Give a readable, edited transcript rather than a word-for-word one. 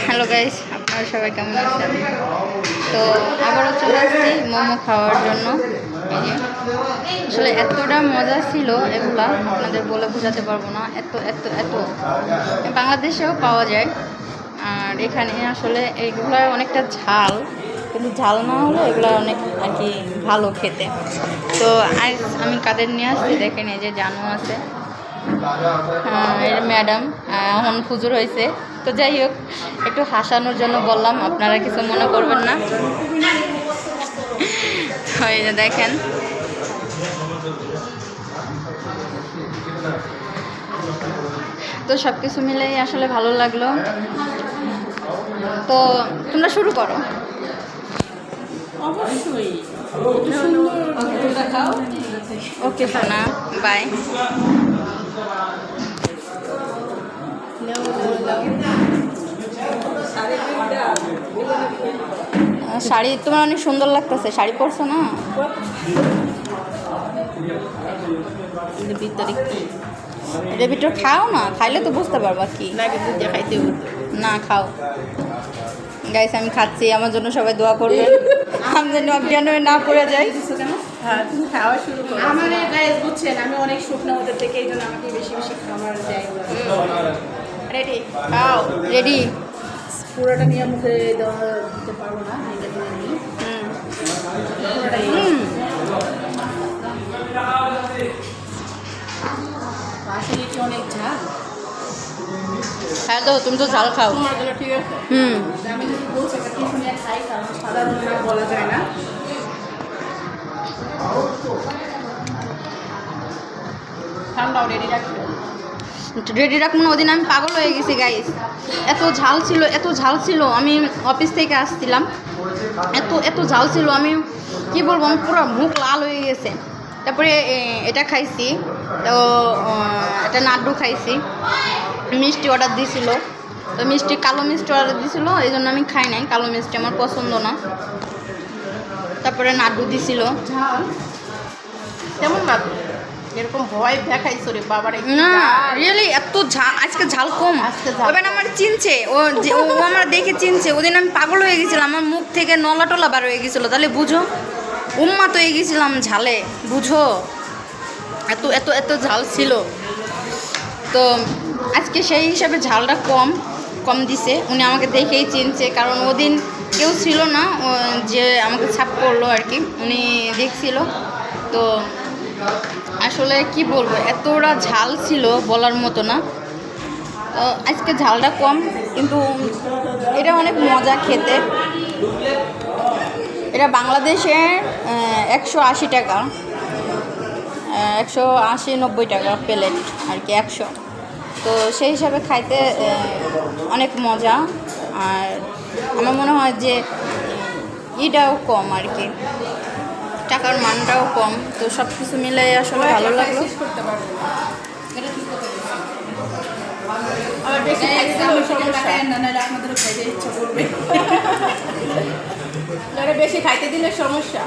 Hello guys, আপনারা সবাই কেমন আছেন? তো আবারও চলে আসছি মোমো খাওয়ার জন্য। এই যে আসলে এতটা মজা ছিল, এগুলা আপনাদের বলে বোঝাতে পারবো না। এত এত এত বাংলাদেশেও পাওয়া যায়, আর এখানে আসলে এইগুলা অনেকটা ঝাল, কিন্তু ঝাল না হলে এগুলো অনেক আর কি ভালো খেতে। তো আজ আমি কাদের নিয়ে আসছি দেখেন, এই যে জানু আছে, ম্যাডাম এখন হুজুর হয়েছে। তো যাই হোক, একটু হাসানোর জন্য বললাম, আপনারা কিছু মনে করবেন না। এই যে দেখেন, তো সব কিছু মিলেই আসলে ভালো লাগলো। তো তোমরা শুরু করো। অবশ্যই ওকে সোনা, বাই। শাড়ি তোমার অনেক সুন্দর লাগতেছে, শাড়ি পরছো না? ভিতরে কি এটা ভিতর খাও না, খাইলে তো বুঝতে পারবা কি লাগে দুধ খাইতে না। খাও গাইস, আমি খাচ্ছি, আমার জন্য সবাই দোয়া করবে, আমি যেন অজ্ঞান হয়ে না পড়ে যাই। কেন? হ্যাঁ, তুমি খাওয়া শুরু করো। আমার গাইস বুঝছেন, আমি অনেক শুকনো ওদের থেকে, এই জন্য আমাকে বেশি বেশি খাবার দেয়। রেডি? খাও, রেডি। পুরোটা নিয়ে মুখে দেওয়া দিতে পারবো না, এটা দিয়ে নিই। পুরোটা আসলে কি অনেক ঝাল। হ্যাঁ, তো তুমি তো ঝাল খাও। তোমার গুলো ঠিক আছে। আমি যদি বলছি একটা কিছু নিয়ে খাই, কারণ সাধারণ না বলা যায় না। ঠান্ডাও রেডি রাখবে। রেডি রাখুন। ওদিন আমি পাগল হয়ে গেছি গাইস, এত ঝাল ছিল, এত ঝাল ছিল। আমি অফিস থেকে আসছিলাম, এত এত ঝাল ছিল, আমি কি বলবো, আমি পুরো মুখ লাল হয়ে গেছে। তারপরে এটা খাইছি, তো এটা নাড্ডু খাইছি। মিষ্টি অর্ডার দিয়েছিল, তো মিষ্টি, কালো মিষ্টি অর্ডার দিয়েছিল, এই জন্য আমি খাই নাই। কালো মিষ্টি আমার পছন্দ না। তারপরে নাড্ডু দিছিল। ঝাল কেমন লাগবে? এরকম ভয় দেখাইছো রে বাবারে। না রিয়েলি এত ঝাল, আজকে ঝাল কম। ওবেন আমার চিনছে, ও আমার দেখে চিনছে। ওদিন আমি পাগল হয়ে গেছিলাম, আমার মুখ থেকে নলা টলা বার হয়ে গেছিলো। তাহলে বুঝো, উম্মাত হয়ে গেছিলাম ঝালে, বুঝো, এত এত এত ঝাল ছিল। তো আজকে সেই হিসাবে ঝালটা কম কম দিছে। উনি আমাকে দেখেই চিনছে, কারণ ওদিন কেউ ছিল না যে আমাকে ছাপ করলো আর কি, উনি দেখছিল। তো আসলে কি বলবো, এতটা ঝাল ছিল বলার মতো না। তো আজকে ঝালটা কম, কিন্তু এটা অনেক মজা খেতে। এটা বাংলাদেশের 180 টাকা, 180-90 টাকা প্লেট আর কি, 100। তো সেই হিসাবে খাইতে অনেক মজা। আর আমার মনে হয় যে ইটাও কম আর কি, টাকার মানটাও কম। তো সব কিছু মিলে আসলে ভালো লাগলো। বেশি খাইতে দিলে সমস্যা।